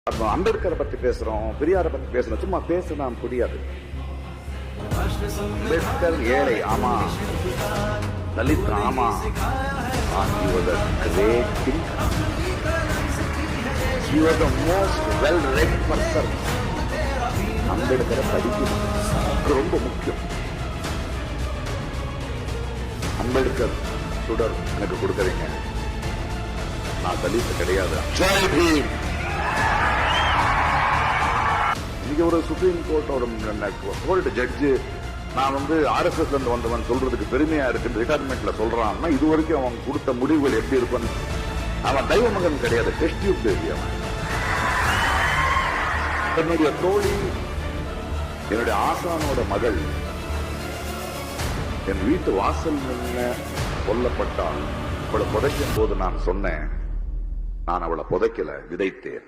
அம்பேத்கரை பத்தி பேசுறோம், பெரியாரை பத்தி பேசுறோம், சும்மா பேசுனா புரியாது. அம்பேத்கர் ஏழை, ஆமா. தலித், ஆமா. He was a great thinker. He was the most well-read person. அம்பேத்கரை படிக்கணும், ரொம்ப முக்கியம். அம்பேத்கர் சுடர் எனக்கு கொடுக்கறீங்க, நான் தலித் கிடையாது. இங்க ஒரு சுப்ரீம் கோர்ட் ஒரு ஜட்ஜு நான் RSS இருந்து வந்தவன் சொல்றதுக்கு பெருமையா இருக்கு ரிட்டையர்மெண்ட்ல சொல்றான்னா, இது வரைக்கும் அவன் கொடுத்த முடிவுகள் எப்படி இருக்கும்? அவன் தெய்வ மகன் கிடையாது, டெஸ்ட் டியூப் பேபி. அவன் என்னுடைய தோழி, என்னுடைய ஆசானோட மகள் என் வீட்டு வாசல் நின்று கொல்லப்பட்டால் அவளை புதைக்கும் போது நான் சொன்னேன், நான் அவளை புதைக்கல, விதைத்தேன்.